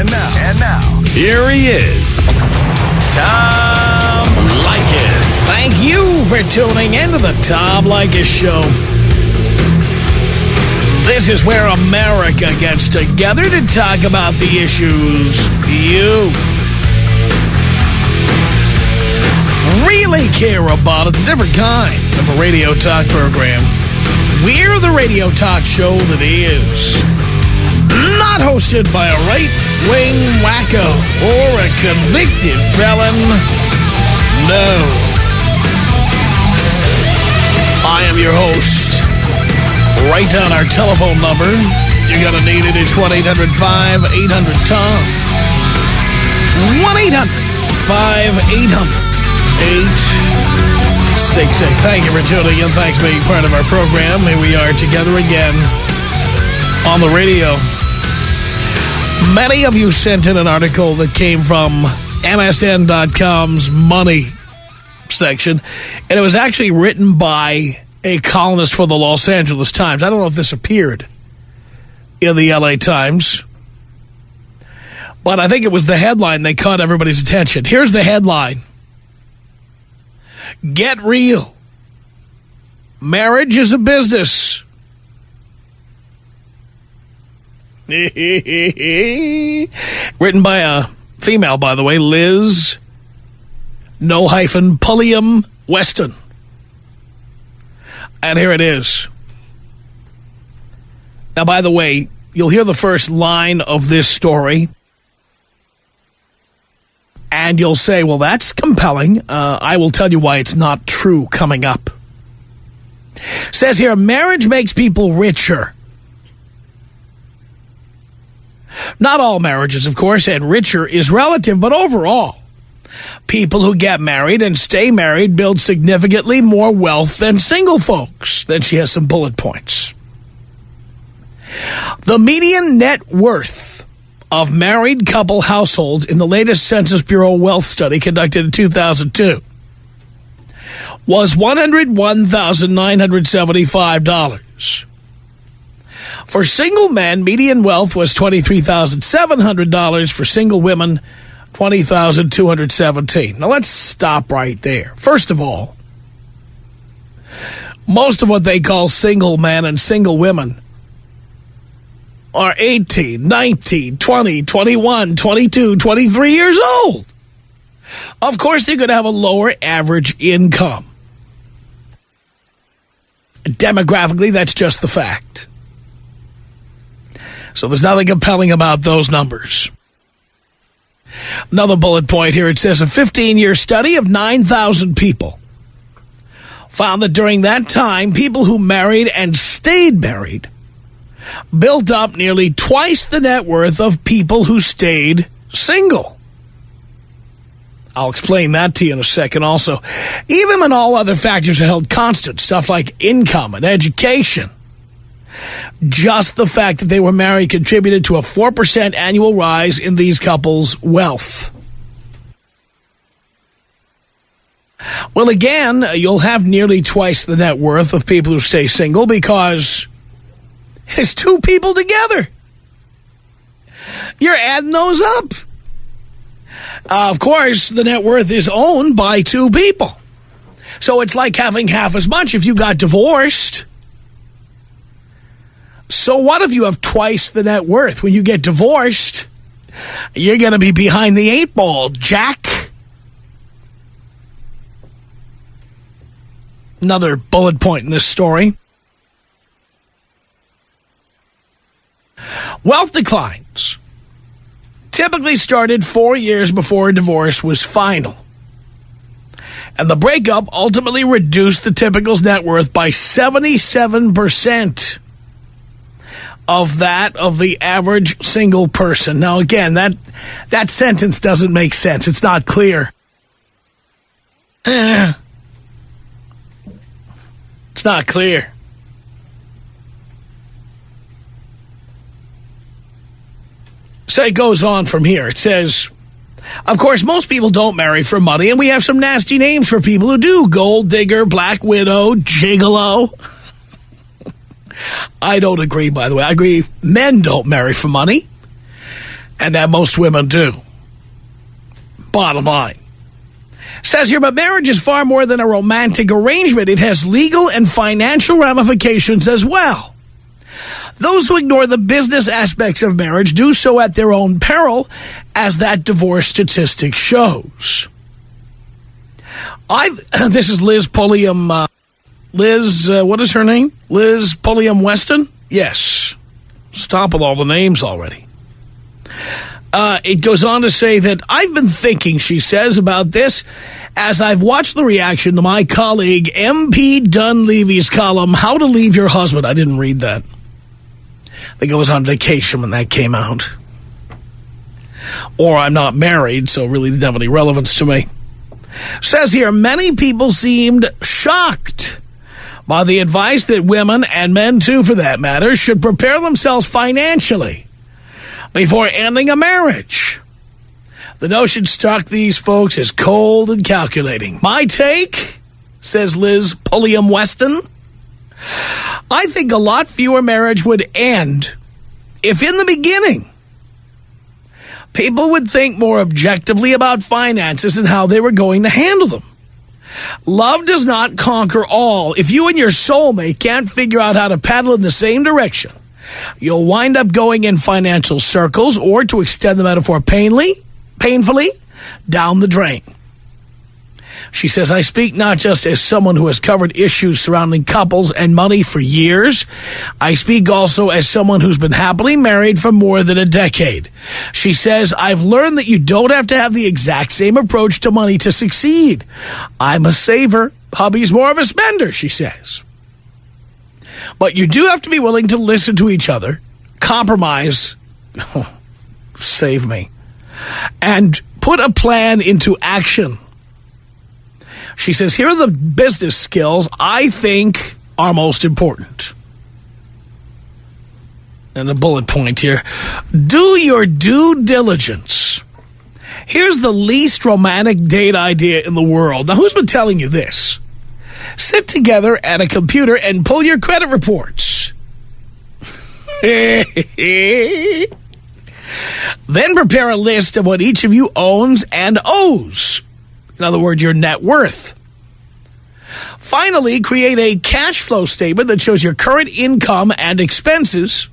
now, here he is, Tom Leykis. Thank you for tuning into the Tom Leykis Show. This is where America gets together to talk about the issues you really care about. It's a different kind of a radio talk program. We're the radio talk show that is not hosted by a right-wing wacko or a convicted felon. No. I am your host. Write down our telephone number. You're going to need it. It's 1-800-5800-TOM. 1-800-5800-866. Thank you for tuning in. Thanks for being part of our program. Here we are together again on the radio. Many of you sent in an article that came from MSN.com's money section, and it was actually written by a columnist for the Los Angeles Times. I don't know if this appeared in the LA Times, but I think it was the headline that caught everybody's attention. Here's the headline. Get real. Marriage is a business. Written by a female, by the way, Liz Pulliam Weston. And here it is. Now, by the way, you'll hear the first line of this story, and you'll say, well, that's compelling. I will tell you why it's not true coming up. Says here, marriage makes people richer. Not all marriages, of course, and richer is relative, but overall, people who get married and stay married build significantly more wealth than single folks. Then she has some bullet points. The median net worth of married couple households in the latest Census Bureau wealth study conducted in 2002 was $101,975. For single men, median wealth was $23,700. For single women, $20,217. Now, let's stop right there. First of all, most of what they call single men and single women are 18, 19, 20, 21, 22, 23 years old. Of course, they're going to have a lower average income. Demographically, that's just the fact. So there's nothing compelling about those numbers. Another bullet point here. It says a 15-year study of 9,000 people found that during that time, people who married and stayed married built up nearly twice the net worth of people who stayed single. I'll explain that to you in a second also. Even when all other factors are held constant, stuff like income and education, just the fact that they were married contributed to a 4% annual rise in these couples' wealth. Well, again, you'll have nearly twice the net worth of people who stay single because it's two people together. You're adding those up. Of course, the net worth is owned by two people. So it's like having half as much if you got divorced. So what if you have twice the net worth? When you get divorced, you're going to be behind the eight ball, Jack. Another bullet point in this story. Wealth declines typically started 4 years before a divorce was final. And the breakup ultimately reduced the typical's net worth by 77% of that of the average single person. Now, again, that sentence doesn't make sense. It's not clear. It's not clear. So it goes on from here. It says, of course, most people don't marry for money, and we have some nasty names for people who do. Gold digger, black widow, gigolo. I don't agree, by the way. I agree men don't marry for money. And that most women do. Bottom line. Says here, but marriage is far more than a romantic arrangement. It has legal and financial ramifications as well. Those who ignore the business aspects of marriage do so at their own peril, as that divorce statistic shows. This is Liz Pulliam. What is her name? Liz Pulliam Weston? Yes. Stop with all the names already. It goes on to say that I've been thinking, she says, about this as I've watched the reaction to my colleague MP Dunleavy's column, How to Leave Your Husband. I didn't read that. I think I was on vacation when that came out. Or I'm not married, so it really didn't have any relevance to me. Says here, many people seemed shocked by the advice that women, and men too for that matter, should prepare themselves financially before ending a marriage. The notion struck these folks as cold and calculating. My take, says Liz Pulliam Weston, I think a lot fewer marriages would end if in the beginning people would think more objectively about finances and how they were going to handle them. Love does not conquer all. If you and your soulmate can't figure out how to paddle in the same direction, you'll wind up going in financial circles, or, to extend the metaphor painfully, down the drain. She says, I speak not just as someone who has covered issues surrounding couples and money for years. I speak also as someone who's been happily married for more than a decade. She says, I've learned that you don't have to have the exact same approach to money to succeed. I'm a saver. Hubby's more of a spender, she says. But you do have to be willing to listen to each other, compromise, save me, and put a plan into action. She says, here are the business skills I think are most important. And a bullet point here. Do your due diligence. Here's the least romantic date idea in the world. Now, who's been telling you this? Sit together at a computer and pull your credit reports. Then prepare a list of what each of you owns and owes. In other words, your net worth. Finally, create a cash flow statement that shows your current income and expenses.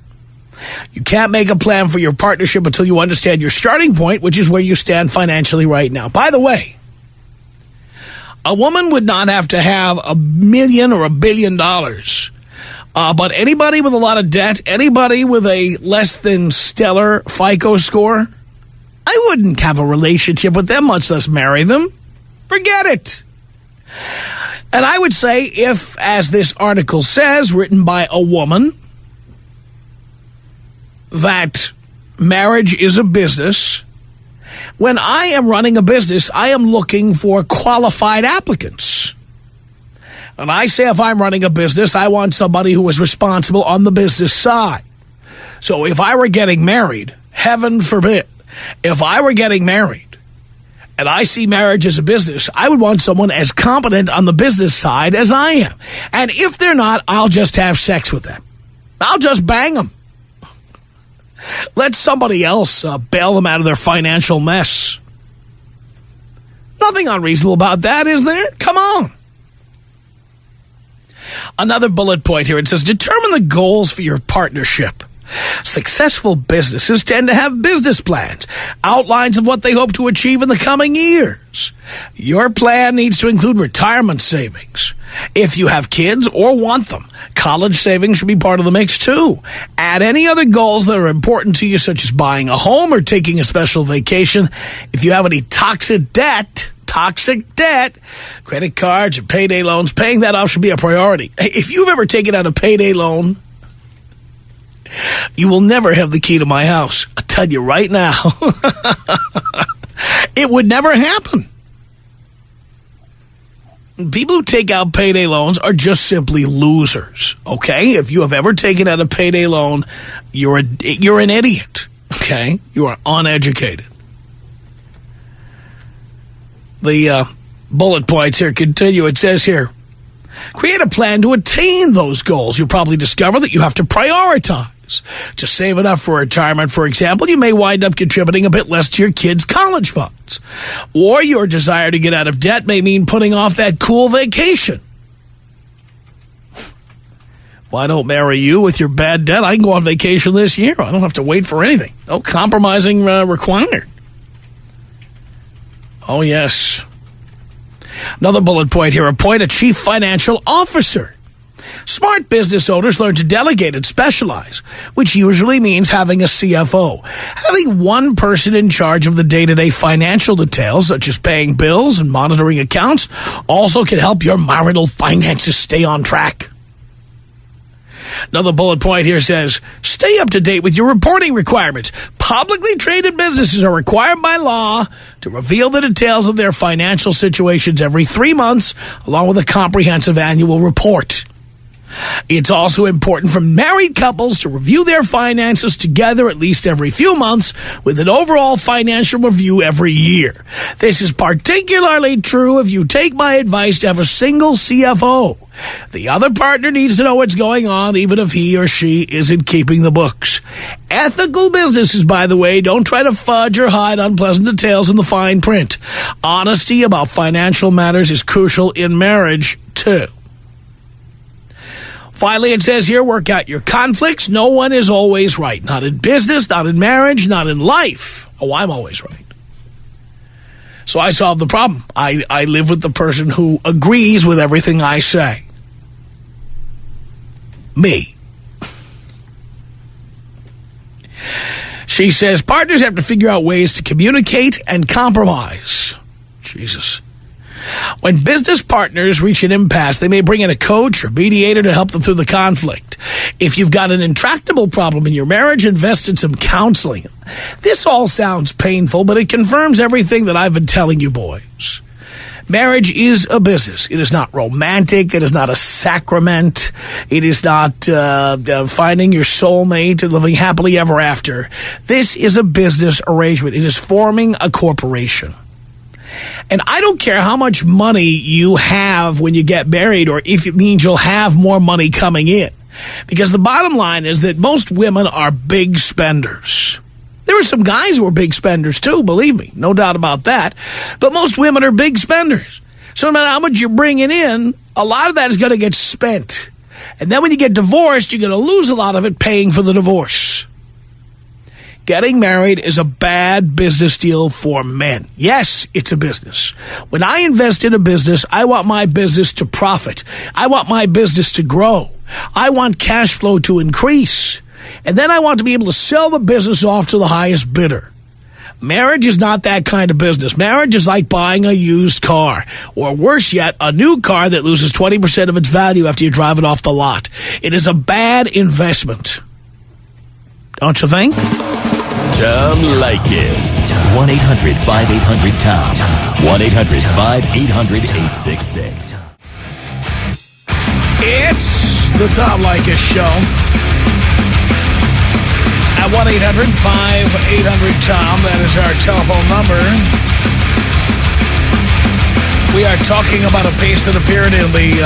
You can't make a plan for your partnership until you understand your starting point, which is where you stand financially right now. By the way, a woman would not have to have $1 million or $1 billion. But anybody with a lot of debt, anybody with a less than stellar FICO score, I wouldn't have a relationship with them, much less marry them. Forget it. And I would say if, as this article says, written by a woman, that marriage is a business, when I am running a business, I am looking for qualified applicants. And I say if I'm running a business, I want somebody who is responsible on the business side. So if I were getting married, heaven forbid, if I were getting married, and I see marriage as a business, I would want someone as competent on the business side as I am. And if they're not, I'll just have sex with them. I'll just bang them. Let somebody else bail them out of their financial mess. Nothing unreasonable about that, is there? Come on. Another bullet point here. It says, determine the goals for your partnership. Successful businesses tend to have business plans, outlines of what they hope to achieve in the coming years. Your plan needs to include retirement savings. If you have kids or want them, college savings should be part of the mix too. Add any other goals that are important to you, such as buying a home or taking a special vacation. If you have any toxic debt, credit cards and payday loans, paying that off should be a priority. If you've ever taken out a payday loan, you will never have the key to my house. I'll tell you right now. It would never happen. People who take out payday loans are just simply losers, okay? If you have ever taken out a payday loan, you're an idiot, okay? You are uneducated. The bullet points here continue. It says here, create a plan to attain those goals. You'll probably discover that you have to prioritize. is. To save enough for retirement, for example, you may wind up contributing a bit less to your kids' college funds. Or your desire to get out of debt may mean putting off that cool vacation. Why don't marry you with your bad debt? I can go on vacation this year. I don't have to wait for anything. No compromising required. Oh, yes. Another bullet point here. Appoint a chief financial officer. Smart business owners learn to delegate and specialize, which usually means having a CFO. Having one person in charge of the day-to-day financial details, such as paying bills and monitoring accounts, also can help your marital finances stay on track. Another bullet point here says, stay up to date with your reporting requirements. Publicly traded businesses are required by law to reveal the details of their financial situations every 3 months, along with a comprehensive annual report. It's also important for married couples to review their finances together at least every few months, with an overall financial review every year. This is particularly true if you take my advice to have a single CFO. The other partner needs to know what's going on, even if he or she isn't keeping the books. Ethical businesses, by the way, don't try to fudge or hide unpleasant details in the fine print. Honesty about financial matters is crucial in marriage, too. Finally, it says here, work out your conflicts. No one is always right. Not in business, not in marriage, not in life. Oh, I'm always right. So I solve the problem. I live with the person who agrees with everything I say. Me. She says, partners have to figure out ways to communicate and compromise. Jesus. When business partners reach an impasse, they may bring in a coach or mediator to help them through the conflict. If you've got an intractable problem in your marriage, invest in some counseling. This all sounds painful, but it confirms everything that I've been telling you boys. Marriage is a business. It is not romantic. It is not a sacrament. It is not finding your soulmate and living happily ever after. This is a business arrangement. It is forming a corporation. And I don't care how much money you have when you get married or if it means you'll have more money coming in. Because the bottom line is that most women are big spenders. There are some guys who are big spenders too, believe me. No doubt about that. But most women are big spenders. So no matter how much you're bringing in, a lot of that is going to get spent. And then when you get divorced, you're going to lose a lot of it paying for the divorce. Getting married is a bad business deal for men. Yes, it's a business. When I invest in a business, I want my business to profit. I want my business to grow. I want cash flow to increase. And then I want to be able to sell the business off to the highest bidder. Marriage is not that kind of business. Marriage is like buying a used car. Or worse yet, a new car that loses 20% of its value after you drive it off the lot. It is a bad investment. Don't you think? Tom Leykis. 1-800-5800-TOM. 1-800-5800-866. It's the Tom Leykis Show. At 1-800-5800-TOM. That is our telephone number. We are talking about a piece that appeared in the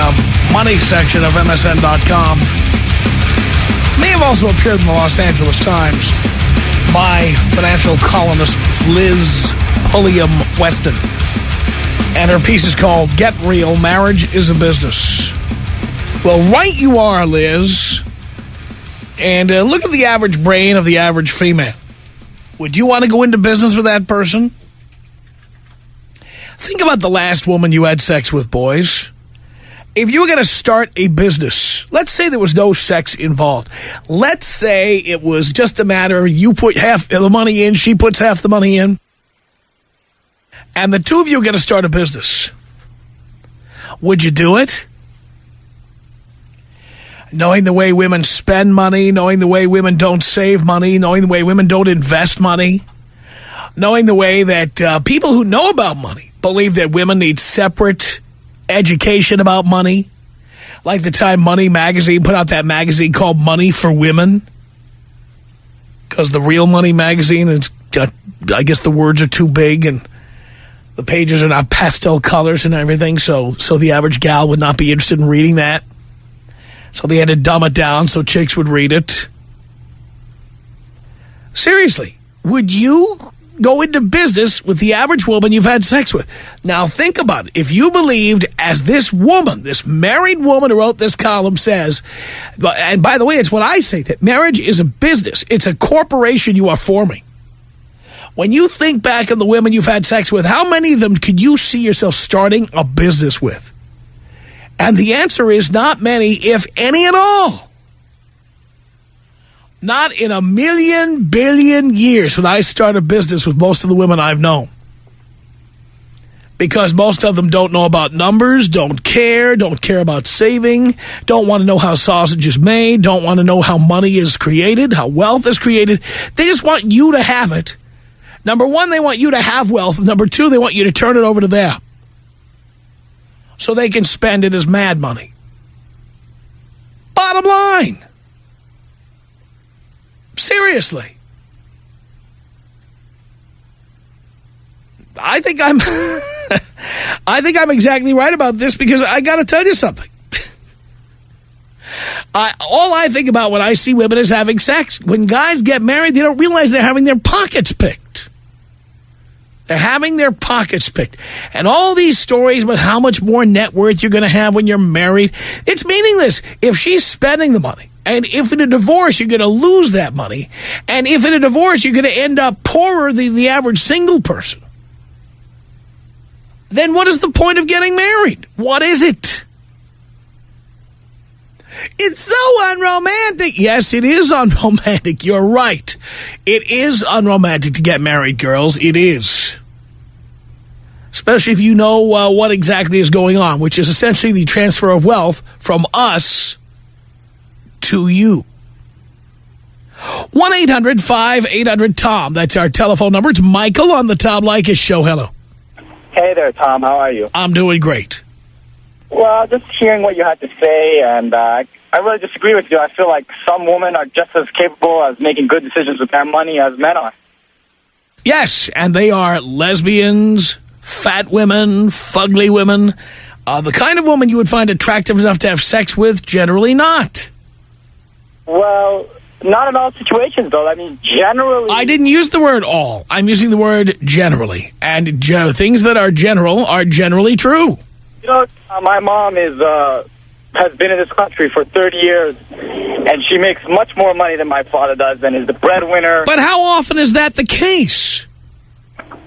money section of MSN.com. May have also appeared in the Los Angeles Times by financial columnist Liz Pulliam-Weston. And her piece is called Get Real, Marriage is a Business. Well, right you are, Liz. And look at the average brain of the average female. Would you want to go into business with that person? Think about the last woman you had sex with, boys. If you were going to start a business, let's say there was no sex involved. Let's say it was just a matter of you put half the money in, she puts half the money in, and the two of you are going to start a business. Would you do it? Knowing the way women spend money, knowing the way women don't save money, knowing the way women don't invest money, knowing the way that people who know about money believe that women need separate education about money, like the time Money magazine put out that magazine called Money for Women, because the Real Money magazine is, I guess the words are too big and the pages are not pastel colors and everything, so the average gal would not be interested in reading that. So they had to dumb it down so chicks would read it. Seriously, would you go into business with the average woman you've had sex with? Now, think about it. If you believed, as this woman, this married woman who wrote this column says, and by the way, it's what I say, that marriage is a business. It's a corporation you are forming. When you think back on the women you've had sex with, how many of them could you see yourself starting a business with? And the answer is not many, if any at all. Not in a million billion years would I start a business with most of the women I've known. Because most of them don't know about numbers, don't care about saving, don't want to know how sausage is made, don't want to know how money is created, how wealth is created. They just want you to have it. Number one, they want you to have wealth. Number two, they want you to turn it over to them so they can spend it as mad money. Bottom line. Seriously. I think I'm exactly right about this, because I got to tell you something. All I think about when I see women is having sex. When guys get married, they don't realize they're having their pockets picked. They're having their pockets picked. And all these stories about how much more net worth you're going to have when you're married, it's meaningless. If she's spending the money, and if in a divorce you're going to lose that money, and if in a divorce you're going to end up poorer than the average single person, then what is the point of getting married? What is it? It's so unromantic. Yes, it is unromantic. You're right. It is unromantic to get married, girls. It is. Especially if you know what exactly is going on, which is essentially the transfer of wealth from us to you. 1-800-5800-TOM. That's our telephone number. It's Michael on the Tom Leykis Show. Hello. Hey there, Tom. How are you? I'm doing great. Well, just hearing what you had to say, and I really disagree with you. I feel like some women are just as capable as making good decisions with their money as men are. Yes, and they are lesbians, fat women, fugly women. The kind of woman you would find attractive enough to have sex with, generally not. Well, not in all situations, though. I mean, generally... I didn't use the word all. I'm using the word generally. And things that are general are generally true. You know, my mom has been in this country for 30 years, and she makes much more money than my father does and is the breadwinner. But how often is that the case? How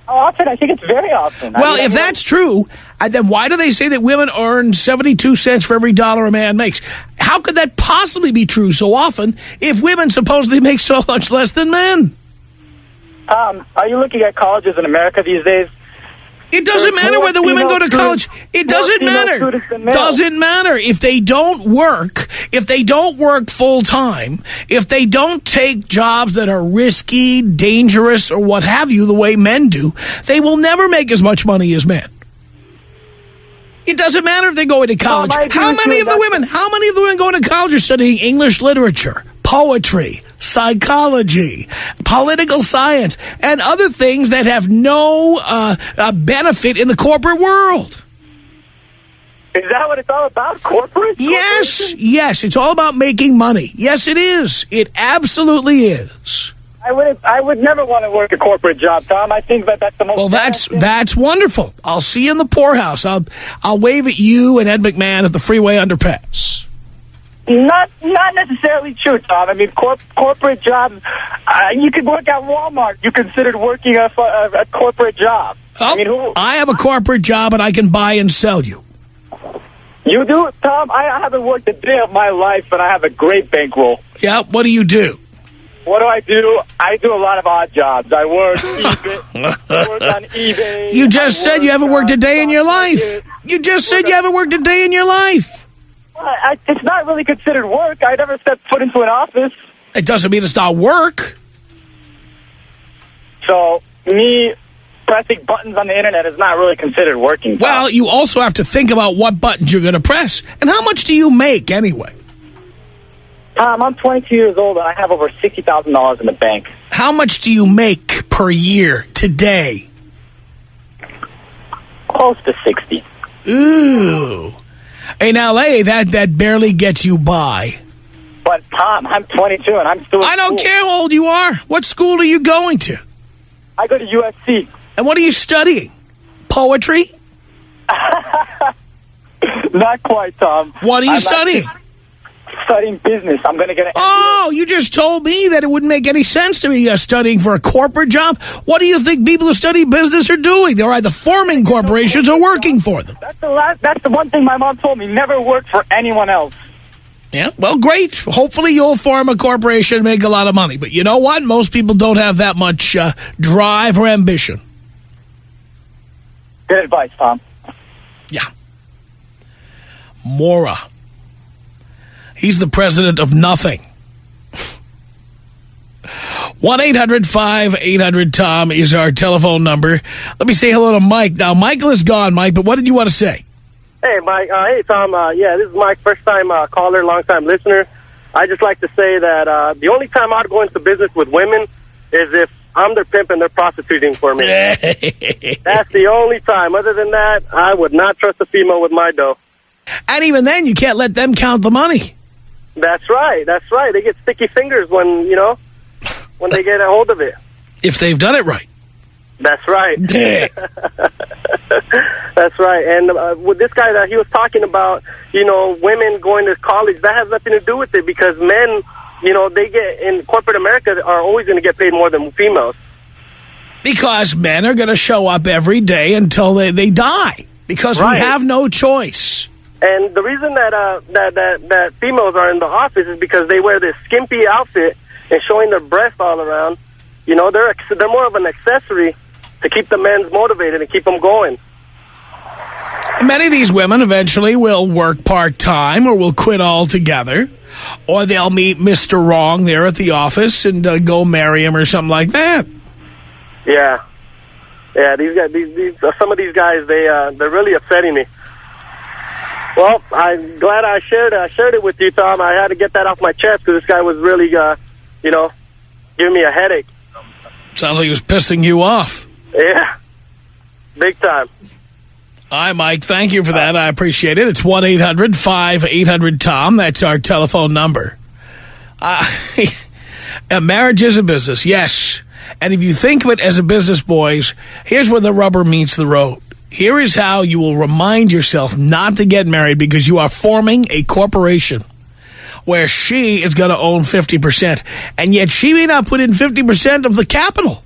often? I think it's very often. Well, if that's true, then why do they say that women earn 72 cents for every dollar a man makes? How could that possibly be true so often if women supposedly make so much less than men? Are you looking at colleges in America these days? It doesn't matter whether women go to college. It doesn't matter. Doesn't matter. If they don't work full time, if they don't take jobs that are risky, dangerous, or what have you, the way men do, they will never make as much money as men. It doesn't matter if they're going to college. How many of the women going to college are studying English literature, poetry, psychology, political science, and other things that have no benefit in the corporate world? Is that what it's all about, corporate? Yes, it's all about making money. Yes, it is. It absolutely is. I would never want to work a corporate job, Tom. I think that's the most... Well, that's wonderful. I'll see you in the poorhouse. I'll wave at you and Ed McMahon at the freeway underpass. Not necessarily true, Tom. I mean, corporate jobs, you could work at Walmart. You considered working a corporate job. Oh, I have a corporate job, and I can buy and sell you. You do? Tom, I haven't worked a day of my life, but I have a great bankroll. Yeah, what do you do? What do? I do a lot of odd jobs. I work on eBay. You just said you haven't worked a day in your life. You just said you haven't worked a day in your life. It's not really considered work. I never stepped foot into an office. It doesn't mean it's not work. So, me pressing buttons on the internet is not really considered working. Tom. Well, you also have to think about what buttons you're going to press. And how much do you make anyway? Tom, I'm 22 years old, and I have over $60,000 in the bank. How much do you make per year today? Close to 60. Ooh. In L.A., that barely gets you by. But, Tom, I'm 22, and I'm still in I don't school. care how old you are. What school are you going to? I go to USC. And what are you studying? Poetry? Not quite, Tom. What are you I'm studying? Studying business. I'm going to get an Oh, you just told me that it wouldn't make any sense to be studying for a corporate job. What do you think people who study business are doing? They're either forming corporations or working for them. That's the one thing my mom told me. Never work for anyone else. Yeah, well, great. Hopefully you'll form a corporation and make a lot of money. But you know what? Most people don't have that much drive or ambition. Good advice, Tom. Yeah. Mora. He's the president of nothing. 1-800-5800-TOM is our telephone number. Let me say hello to Mike. Now, Michael is gone, Mike, but what did you want to say? Hey, Mike. Hey, Tom. Yeah, this is Mike, first-time caller, long-time listener. I just like to say that the only time I'd go into business with women is if I'm their pimp and they're prostituting for me. That's the only time. Other than that, I would not trust a female with my dough. And even then, you can't let them count the money. That's right. That's right. They get sticky fingers when they get a hold of it. If they've done it right. That's right. Yeah. That's right. And with this guy that he was talking about, women going to college, that has nothing to do with it because men, they get in corporate America are always going to get paid more than females. Because men are going to show up every day until they die. Because we have no choice. And the reason that females are in the office is because they wear this skimpy outfit and showing their breasts all around. They're more of an accessory to keep the men motivated and keep them going. Many of these women eventually will work part-time or will quit altogether. Or they'll meet Mr. Wrong there at the office and go marry him or something like that. Yeah. Yeah, these guys, some of these guys, they're really upsetting me. Well, I'm glad I shared it with you, Tom. I had to get that off my chest because this guy was really, giving me a headache. Sounds like he was pissing you off. Yeah, big time. Hi, Mike. Thank you for that. I appreciate it. It's 1-800-5800-TOM. That's our telephone number. Marriage is a business, yes. And if you think of it as a business, boys, here's where the rubber meets the road. Here is how you will remind yourself not to get married because you are forming a corporation where she is going to own 50%, and yet she may not put in 50% of the capital.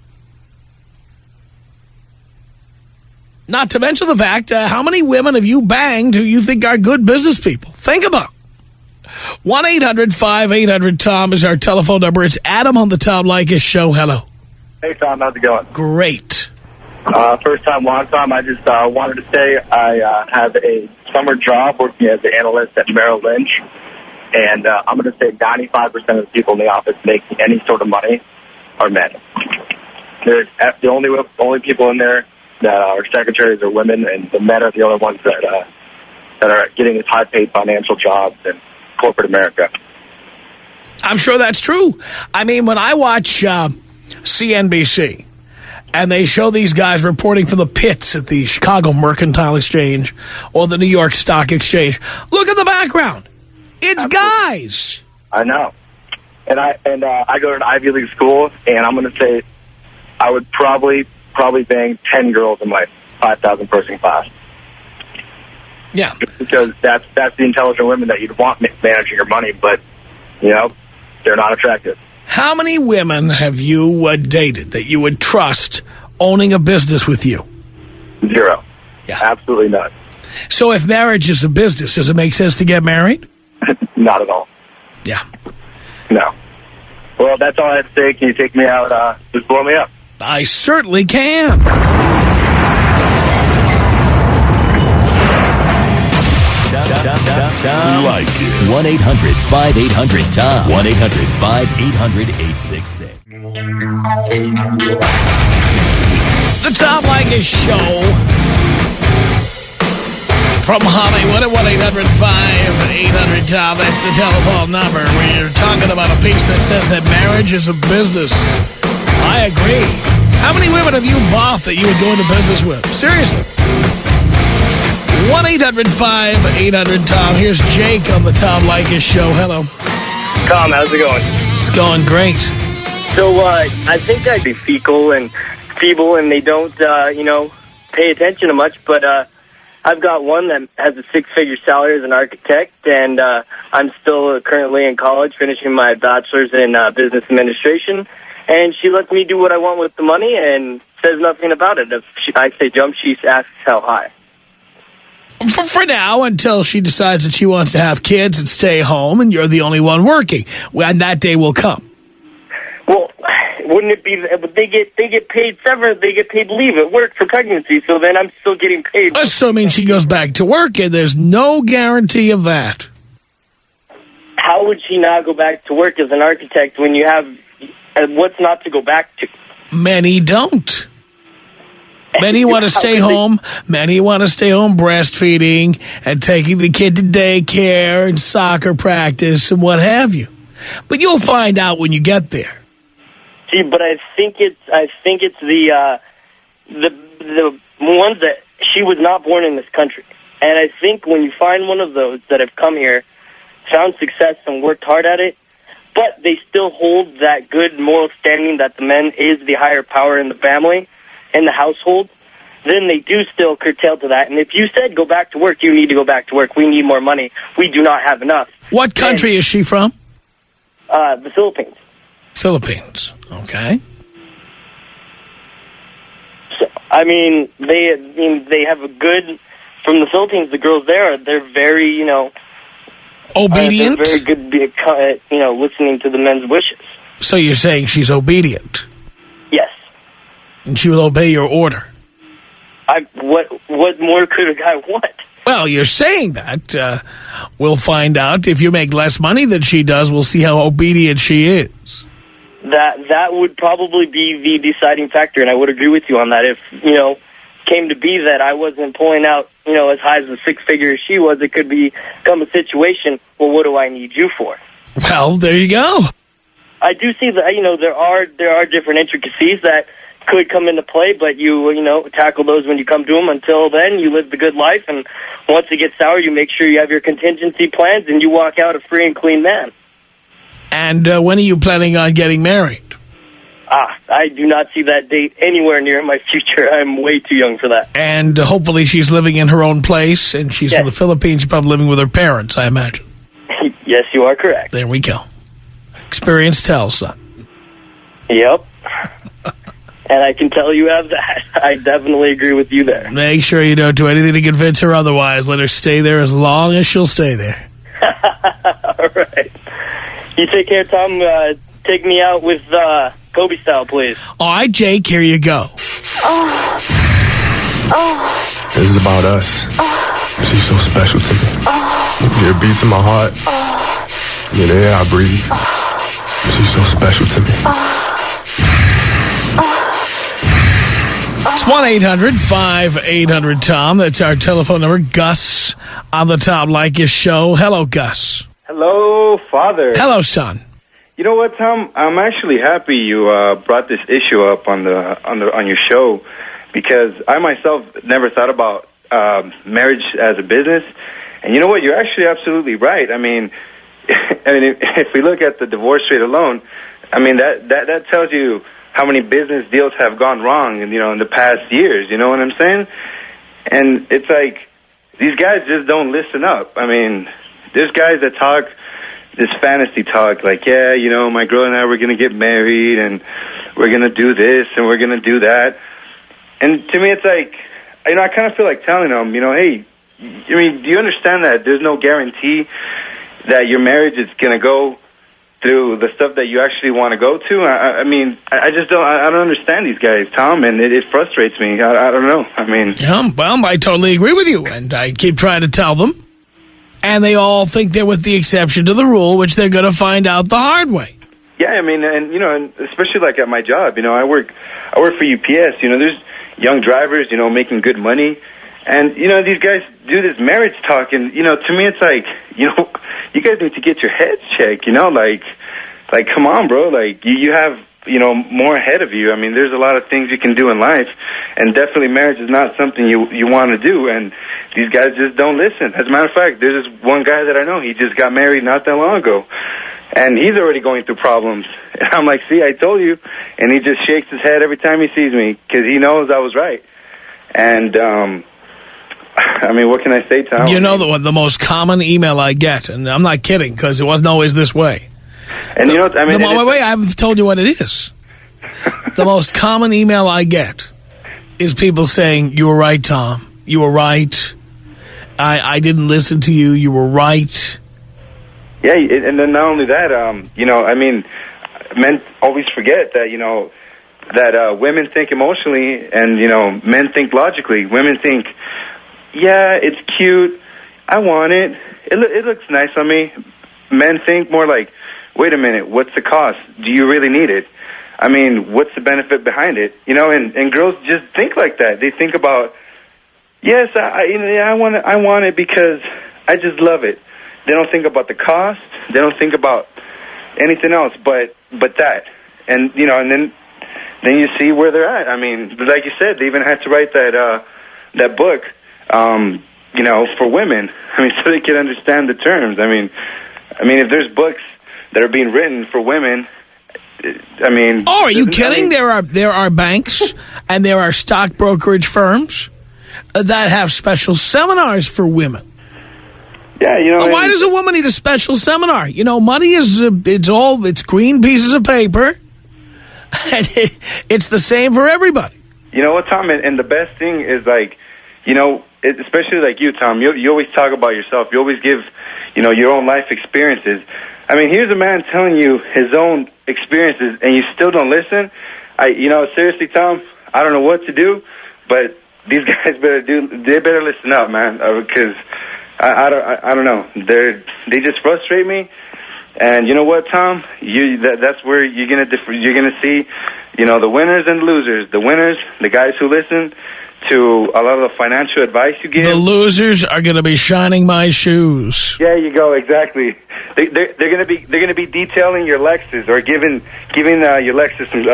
Not to mention the fact, how many women have you banged who you think are good business people? Think about it. 1-800-5800-TOM is our telephone number. It's Adam on the Tom Leykis Show. Hello. Hey, Tom. How's it going? Great. First time, long time. I just wanted to say I have a summer job working as an analyst at Merrill Lynch. And I'm going to say 95% of the people in the office making any sort of money are men. There's the only people in there that are secretaries are women, and the men are the only ones that are getting these high-paid financial jobs in corporate America. I'm sure that's true. I mean, when I watch CNBC, and they show these guys reporting from the pits at the Chicago Mercantile Exchange or the New York Stock Exchange, look at the background. It's guys. I know. And I go to an Ivy League school, and I'm going to say I would probably bang 10 girls in my 5,000 person class. Yeah. Just because that's the intelligent women that you'd want managing your money, but, they're not attractive. How many women have you dated that you would trust owning a business with you? 0. Yeah. Absolutely not. So if marriage is a business, does it make sense to get married? Not at all. Yeah. No. Well, that's all I have to say. Can you take me out? Just blow me up. I certainly can. Leykis. 1-800-5800-TOM. 1-800-5800-866. The Tom Leykis Show from Hollywood at 1-800-5800-TOM. That's the telephone number. We're talking about a piece that says that marriage is a business. I agree. How many women have you bought that you would go into business with? Seriously. 1-800-5800-TOM. Here's Jake on the Tom Leykis Show. Hello. Tom, how's it going? It's going great. So, I think I'd be feeble and they don't, pay attention to much, but, I've got one that has a six-figure salary as an architect, and I'm still currently in college finishing my bachelor's in business administration, and she lets me do what I want with the money and says nothing about it. If I say jump, she asks how high. For now, until she decides that she wants to have kids and stay home, and you're the only one working. And that day will come. Well, wouldn't it be? They get paid severance. They get paid leave at work for pregnancy. So then I'm still getting paid. Assuming she goes back to work, and there's no guarantee of that. How would she not go back to work as an architect when you have what's not to go back to? Many don't. Many want to stay home. Many want to stay home breastfeeding and taking the kid to daycare and soccer practice and what have you. But you'll find out when you get there. See, but I think it's the ones that she was not born in this country, and I think when you find one of those that have come here, found success and worked hard at it, but they still hold that good moral standing that the man is the higher power in the family, in the household, then they do still curtail to that. And if you said go back to work, you need to go back to work. We need more money. We do not have enough. What country is she from? The Philippines. Philippines. Okay. So, I mean, they have a good, from the Philippines, the girls there, they're very, obedient? They're very good, listening to the men's wishes. So you're saying she's obedient? Yes. And she will obey your order? What more could a guy want? Well, you're saying that. We'll find out. If you make less money than she does, we'll see how obedient she is. That would probably be the deciding factor, and I would agree with you on that. If, came to be that I wasn't pulling out, as high as the six figure as she was, it could become a situation, well, what do I need you for? Well, there you go. I do see that, there are different intricacies that could come into play, but you tackle those when you come to them. Until then, you live the good life, and once it gets sour, you make sure you have your contingency plans, and you walk out a free and clean man. And when are you planning on getting married? I do not see that date anywhere near my future. I'm way too young for that. And hopefully she's living in her own place, and she's from the Philippines. She's probably living with her parents, I imagine. Yes, you are correct. There we go. Experience tells, son. Yep. And I can tell you have that. I definitely agree with you there. Make sure you don't do anything to convince her otherwise. Let her stay there as long as she'll stay there. All right. You take care, Tom. Take me out with Kobe style, please. All right, Jake, here you go. This is about us. She's so special to me. Your beats in my heart. You're the air I breathe. She's so special to me. It's 1-800-5800-TOM. That's our telephone number. Gus on the Tom Leykis show. Hello, Gus. Hello, Father. Hello, son. You know what, Tom? I'm actually happy you brought this issue up on your show, because I myself never thought about marriage as a business. And you know what? You're actually absolutely right. I mean, if we look at the divorce rate alone, I mean that tells you how many business deals have gone wrong in the past years. You know what I'm saying? And it's like these guys just don't listen up. I mean, there's guys that talk this fantasy talk, like, my girl and I, we're going to get married, and we're going to do this, and we're going to do that. And to me, it's like, I kind of feel like telling them, hey, do you understand that there's no guarantee that your marriage is going to go through the stuff that you actually want to go to? I just don't, I don't understand these guys, Tom, and it frustrates me. I don't know. Yeah, well, I totally agree with you, and I keep trying to tell them. And they all think they're with the exception to the rule, which they're going to find out the hard way. Yeah, and especially like at my job, I work for UPS. There's young drivers, making good money, and these guys do this marriage talk, and to me it's like, you guys need to get your heads checked. Like come on, bro. Like you have more ahead of you. There's a lot of things you can do in life, and definitely marriage is not something you want to do, and these guys just don't listen. As a matter of fact, there's this one guy that I know, he just got married not that long ago, And he's already going through problems. And I'm like, see, I told you. And he just shakes his head every time he sees me because he knows I was right. And, I mean, what can I say, Tom? You know the most common email I get, and I'm not kidding because it wasn't always this way. And you know what I mean? Wait, I haven't told you what it is. The most common email I get is people saying, you were right, Tom. You were right. I didn't listen to you. You were right. Yeah, and then not only that, you know, I mean, men always forget that, you know, that women think emotionally and, you know, men think logically. Women think, yeah, it's cute. I want it. It looks nice on me. Men think more like, wait a minute, what's the cost? Do you really need it? I mean, what's the benefit behind it? You know, and girls just think like that. They think about, yes, I want it because I just love it. They don't think about the cost. They don't think about anything else but that. And, you know, and then you see where they're at. I mean, like you said, they even had to write that book, you know, for women. I mean, so they can understand the terms. I mean, if there's books that are being written for women, I mean... Oh, are you kidding? There are banks and there are stock brokerage firms that have special seminars for women. Yeah, you know... Why does a woman need a special seminar? You know, money is, it's green pieces of paper, and it's the same for everybody. You know what, Tom? And the best thing is, like, you know, especially like you, Tom, you always talk about yourself. You always give, you know, your own life experiences. I mean, here's a man telling you his own experiences, and you still don't listen. You know, seriously, Tom, I don't know what to do, but these guys better listen up, man, because I don't know. They just frustrate me. And you know what, Tom? That's where you're gonna see, you know, the winners and losers. The winners, the guys who listen to a lot of the financial advice you give. The losers are going to be shining my shoes. There you go, exactly. They're going to be detailing your Lexus or giving your Lexus some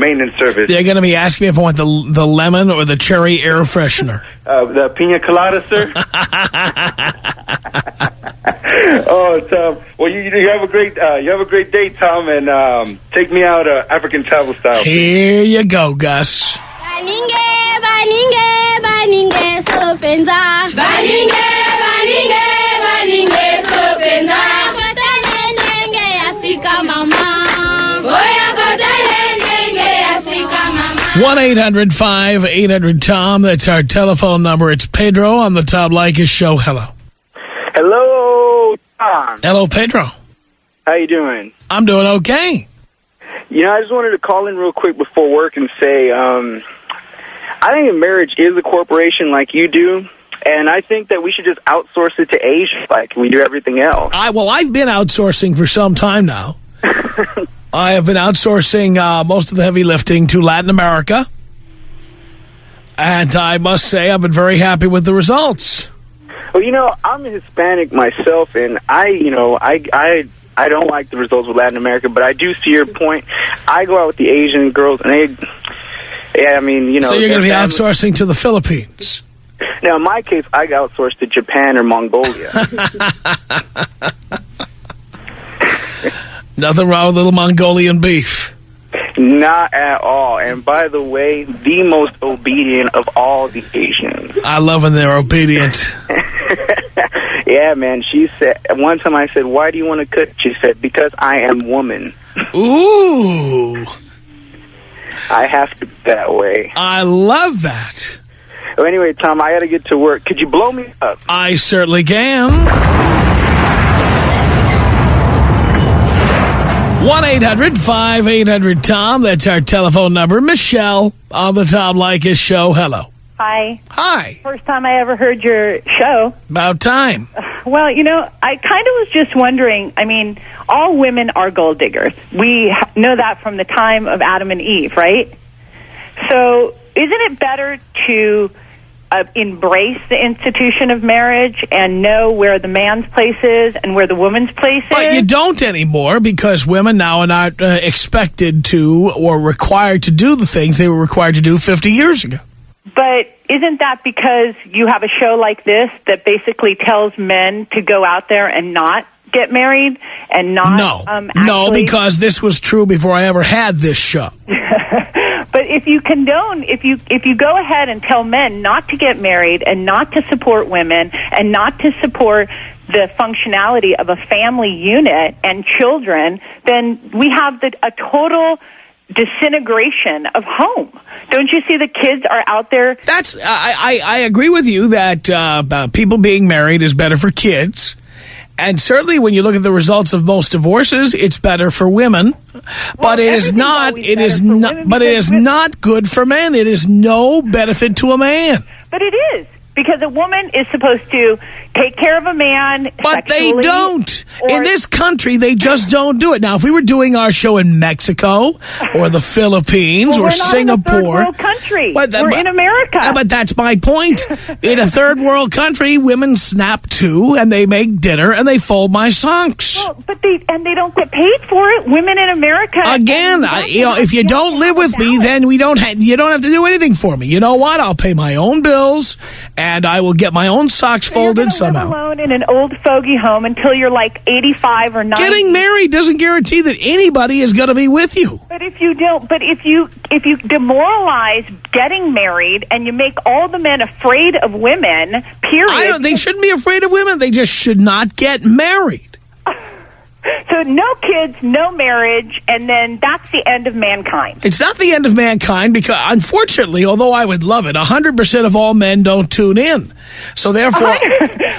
maintenance service. They're going to be asking me if I want the lemon or the cherry air freshener. The pina colada, sir. Oh, Tom. Well, you have a great day, Tom, and take me out African travel style. Here you go, Gus. One 1-800-5800-TOM. That's our telephone number. It's Pedro on the Tom Leykis Show. Hello. Hello, Tom. Hello, Pedro. How you doing? I'm doing okay. You know, I just wanted to call in real quick before work and say, I think marriage is a corporation like you do, and I think that we should just outsource it to Asia like we do everything else. I've been outsourcing for some time now. I have been outsourcing most of the heavy lifting to Latin America, and I must say I've been very happy with the results. Well, you know, I'm a Hispanic myself, and I don't like the results with Latin America, but I do see your point. I go out with the Asian girls, and I mean, you know... So you're going to be outsourcing to the Philippines? Now, in my case, I outsource to Japan or Mongolia. Nothing wrong with a little Mongolian beef. Not at all. And by the way, the most obedient of all the Asians. I love when they're obedient. Yeah, man. She said, one time I said, why do you want to cook? She said, because I am woman. Ooh. I have to be that way. I love that. Well, anyway, Tom, I got to get to work. Could you blow me up? I certainly can. 1-800-5800-TOM. That's our telephone number. Michelle on the Tom Leykis Show. Hello. Hi. Hi. First time I ever heard your show. About time. Well, you know, I kind of was just wondering, I mean, all women are gold diggers. We know that from the time of Adam and Eve, right? So isn't it better to embrace the institution of marriage and know where the man's place is and where the woman's place is? But you don't anymore because women now are not expected to or required to do the things they were required to do 50 years ago. But isn't that because you have a show like this that basically tells men to go out there and not get married and not No, because this was true before I ever had this show. But if you condone, if you go ahead and tell men not to get married and not to support women and not to support the functionality of a family unit and children, then we have a total disintegration of home. Don't you see the kids are out there? I agree with you that people being married is better for kids. And certainly when you look at the results of most divorces, it's better for women. But it is not good for men. It is no benefit to a man. But it is. Because a woman is supposed to take care of a man But they don't. In this country, they just don't do it. Now, if we were doing our show in Mexico or the Philippines or Singapore... We're not in a third world country. We're in America. But that's my point. In a third world country, women snap to, and they make dinner, and they fold my socks. Well, but they don't get paid for it. Women in America... Again, if you don't live with me, then you don't have to do anything for me. You know what? I'll pay my own bills, and I will get my own socks folded somehow. Live alone in an old fogey home until you're like 85 or 90. Getting married doesn't guarantee that anybody is going to be with you. But if you don't, if you demoralize getting married and you make all the men afraid of women, period. They shouldn't be afraid of women. They just should not get married. So no kids, no marriage, and then that's the end of mankind. It's not the end of mankind because, unfortunately, although I would love it, 100% of all men don't tune in. So therefore...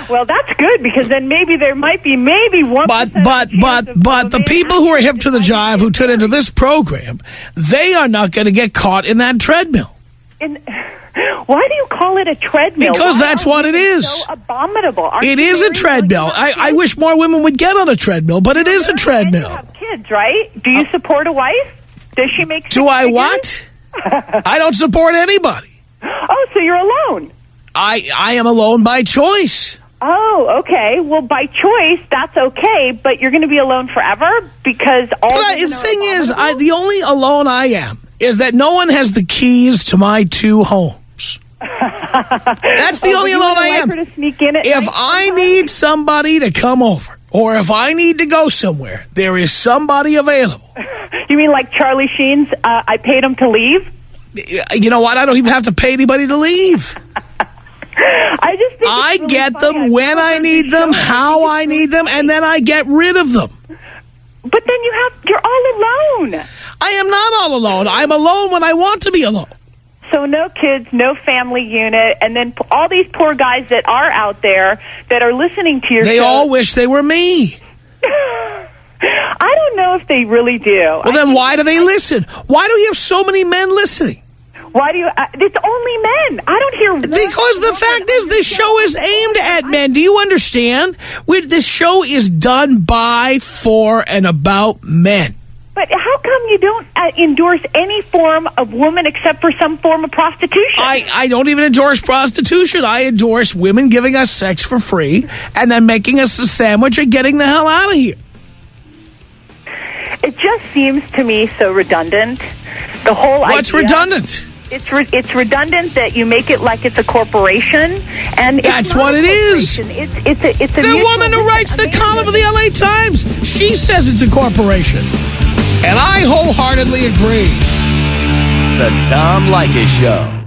Well, that's good because then maybe there might be 1%. But the people who are hip to the jive who tune into this program, they are not going to get caught in that treadmill. Why do you call it a treadmill? Because that's what it is. So abominable. It is a treadmill. I wish more women would get on a treadmill, but it is a treadmill. You have kids, right? Do you support a wife? Does she make? Do I what? I don't support anybody. Oh, so you're alone? I am alone by choice. Oh, okay. Well, by choice, that's okay, but you're going to be alone forever because the thing is, the only alone I am is that no one has the keys to my two homes. That's the only alone I am. If I need somebody to come over, or if I need to go somewhere, there is somebody available. You mean like Charlie Sheen's, I paid him to leave? You know what? I don't even have to pay anybody to leave. I just think I get them when I need them, how I need them, and then I get rid of them. But then you're all alone. I am not all alone. I'm alone when I want to be alone. So no kids, no family unit, and then all these poor guys that are out there that are listening to your show. They all wish they were me. I don't know if they really do. Well, then why do they listen? Why do you have so many men listening? Why do you... it's only men. I don't hear... Because the fact is this show is aimed at men. Do you understand? This show is done by, for, and about men. But how come you don't endorse any form of woman except for some form of prostitution? I don't even endorse prostitution. I endorse women giving us sex for free and then making us a sandwich and getting the hell out of here. It just seems to me so redundant. The whole idea... What's redundant? It's redundant that you make it like it's a corporation, and that's what it is. It's a the woman who writes the column for the LA Times. She says it's a corporation, and I wholeheartedly agree. The Tom Leykis Show.